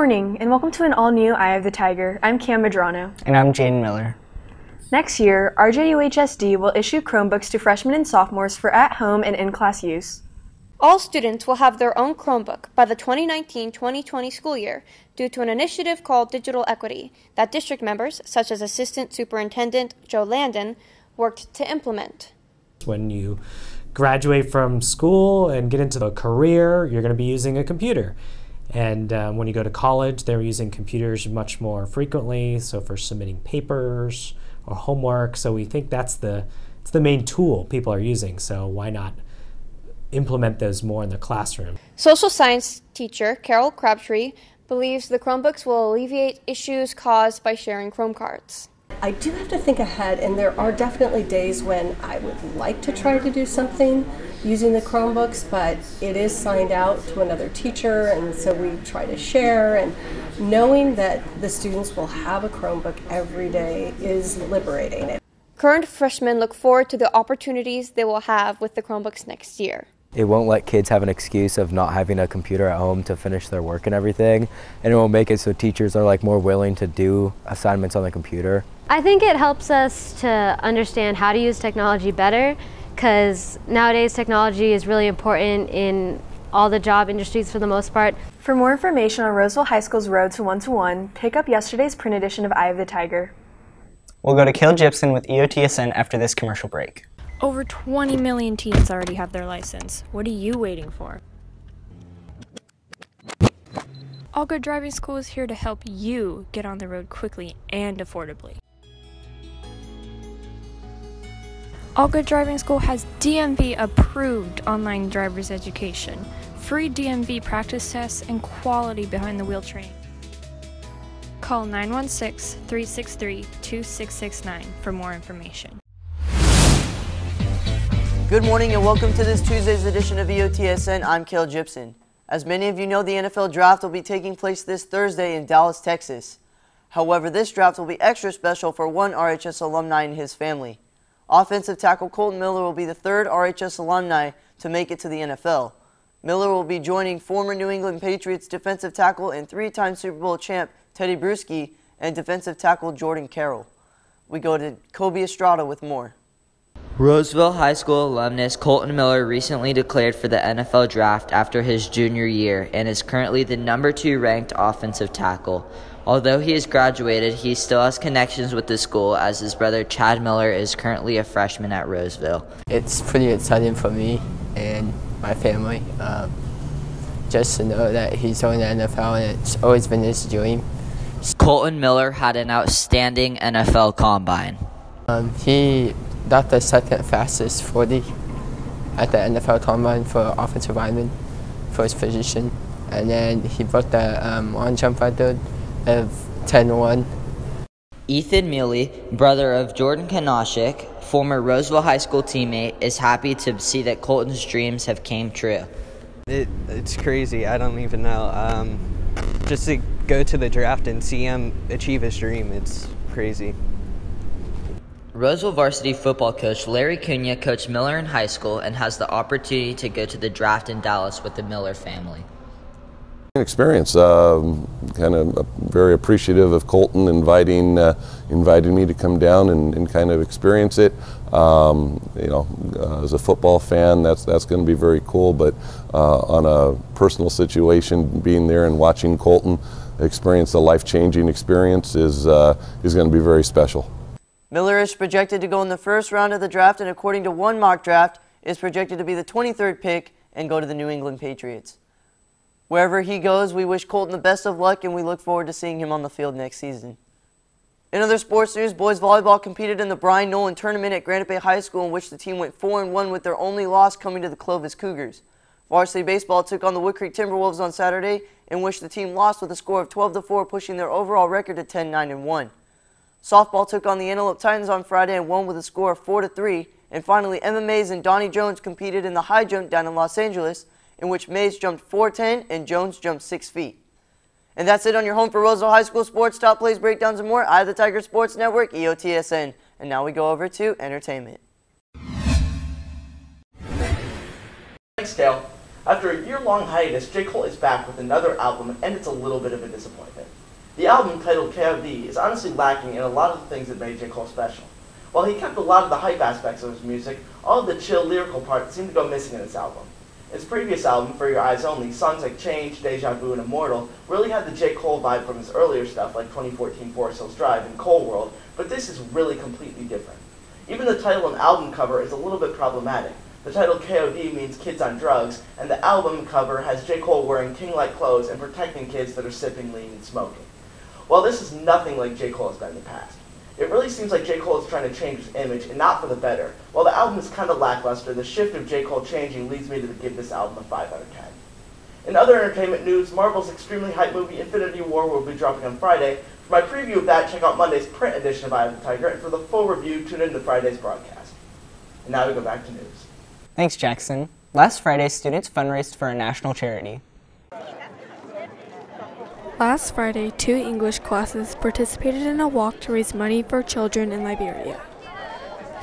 morning, and welcome to an all-new Eye of the Tiger. I'm Cam Medrano. And I'm Jaden Miller. Next year, RJUHSD will issue Chromebooks to freshmen and sophomores for at-home and in-class use. All students will have their own Chromebook by the 2019-2020 school year due to an initiative called Digital Equity that district members, such as Assistant Superintendent Joe Landon, worked to implement. When you graduate from school and get into a career, you're going to be using a computer. And when you go to college, they're using computers much more frequently, so for submitting papers or homework. So we think it's the main tool people are using, so why not implement those more in the classroom? Social science teacher Carol Crabtree believes the Chromebooks will alleviate issues caused by sharing Chrome cards. I do have to think ahead, and there are definitely days when I would like to try to do something using the Chromebooks, but it is signed out to another teacher, and so we try to share, and knowing that the students will have a Chromebook every day is liberating. Current freshmen look forward to the opportunities they will have with the Chromebooks next year. It won't let kids have an excuse of not having a computer at home to finish their work and everything, and it will make it so teachers are more willing to do assignments on the computer. I think it helps us to understand how to use technology better, because nowadays technology is really important in all the job industries for the most part. For more information on Roseville High School's Road to One-to-One, pick up yesterday's print edition of Eye of the Tiger. We'll go to Caleb Gibson with EOTSN after this commercial break. Over 20 million teens already have their license. What are you waiting for? All Good Driving School is here to help you get on the road quickly and affordably. All Good Driving School has DMV-approved online driver's education, free DMV practice tests, and quality behind-the-wheel training. Call 916-363-2669 for more information. Good morning and welcome to this Tuesday's edition of EOTSN. I'm Caleb Gibson. As many of you know, the NFL Draft will be taking place this Thursday in Dallas, Texas. However, this draft will be extra special for one RHS alumni and his family. Offensive tackle Kolton Miller will be the third RHS alumni to make it to the NFL. Miller will be joining former New England Patriots defensive tackle and three-time Super Bowl champ Teddy Bruschi and defensive tackle Jordan Carroll. We go to Kobe Estrada with more. Roseville High School alumnus Kolton Miller recently declared for the NFL Draft after his junior year and is currently the number 2 ranked offensive tackle. Although he has graduated, he still has connections with the school as his brother Chad Miller is currently a freshman at Roseville. It's pretty exciting for me and my family just to know that he's going to the NFL, and it's always been his dream. Kolton Miller had an outstanding NFL combine. He got the second fastest 40 at the NFL combine for offensive lineman for his position, and then he broke the long jump record of 10-1. Ethan Mealy, brother of Jordan Kanashik, former Roseville High School teammate, is happy to see that Kolton's dreams have came true. It's crazy. I don't even know. Just to go to the draft and see him achieve his dream, it's crazy. Roseville varsity football coach Larry Cunha coached Miller in high school and has the opportunity to go to the draft in Dallas with the Miller family. Experience, kind of very appreciative of Kolton inviting me to come down and kind of experience it. As a football fan, that's going to be very cool. But on a personal situation, being there and watching Kolton experience a life-changing experience is going to be very special. Miller is projected to go in the first round of the draft, and according to one mock draft, is projected to be the 23rd pick and go to the New England Patriots. Wherever he goes, we wish Kolton the best of luck, and we look forward to seeing him on the field next season. In other sports news, boys volleyball competed in the Brian Nolan tournament at Granite Bay High School, in which the team went 4-1 with their only loss coming to the Clovis Cougars. Varsity baseball took on the Wood Creek Timberwolves on Saturday, in which the team lost with a score of 12-4, pushing their overall record to 10-9-1. Softball took on the Antelope Titans on Friday and won with a score of 4-3. And finally, Emma Mays and Donnie Jones competed in the high jump down in Los Angeles, in which Mays jumped 4'10" and Jones jumped 6 feet. And that's it on your home for Roseville High School sports. Top plays, breakdowns, and more. Eye of the Tiger Sports Network, EOTSN. And now we go over to entertainment. Thanks, Dale. After a year-long hiatus, J. Cole is back with another album, and it's a little bit of a disappointment. The album, titled KOD, is honestly lacking in a lot of the things that made J. Cole special. While he kept a lot of the hype aspects of his music, all of the chill lyrical parts seem to go missing in this album. His previous album, For Your Eyes Only, songs like Change, Deja Vu, and Immortal really had the J. Cole vibe from his earlier stuff like 2014 Forest Hills Drive and Cole World, but this is really completely different. Even the title and album cover is a little bit problematic. The title KOD means Kids on Drugs, and the album cover has J. Cole wearing king-like clothes and protecting kids that are sipping lean and smoking. While this is nothing like J. Cole has been in the past, it really seems like J. Cole is trying to change his image, and not for the better. While the album is kind of lackluster, the shift of J. Cole changing leads me to give this album a 5 out of 10. In other entertainment news, Marvel's extremely hype movie Infinity War will be dropping on Friday. For my preview of that, check out Monday's print edition of Eye of the Tiger, and for the full review, tune in to Friday's broadcast. And now we go back to news. Thanks, Jackson. Last Friday, students fundraised for a national charity. Last Friday, 2 English classes participated in a walk to raise money for children in Liberia.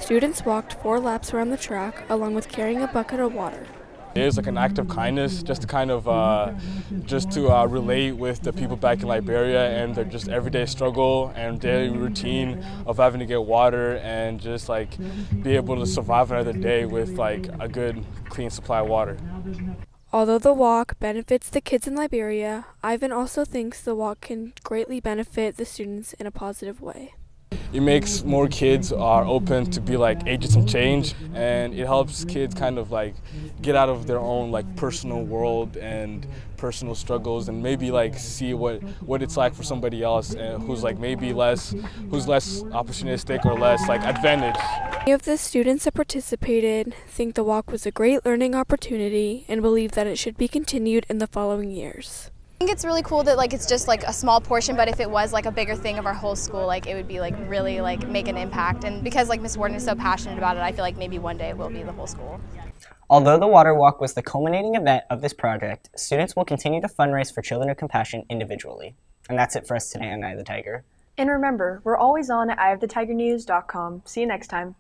Students walked 4 laps around the track, along with carrying a bucket of water. It is like an act of kindness, just to kind of relate with the people back in Liberia and their just everyday struggle and daily routine of having to get water and just like be able to survive another day with like a good, clean supply of water. Although the walk benefits the kids in Liberia, Ivan also thinks the walk can greatly benefit the students in a positive way. It makes more kids are open to be like agents of change, and it helps kids kind of like get out of their own like personal world and personal struggles, and maybe like see what it's like for somebody else who's like maybe less opportunistic or less like advantaged. Many of the students that participated think the walk was a great learning opportunity and believe that it should be continued in the following years. I think it's really cool that like it's just like a small portion, but if it was like a bigger thing of our whole school, like it would be like really like make an impact. And because like Ms. Warden is so passionate about it, I feel like maybe one day it will be the whole school. Although the water walk was the culminating event of this project, students will continue to fundraise for Children of Compassion individually. And that's it for us today on Eye of the Tiger. And remember, we're always on at eyeofthetigernews.com. See you next time.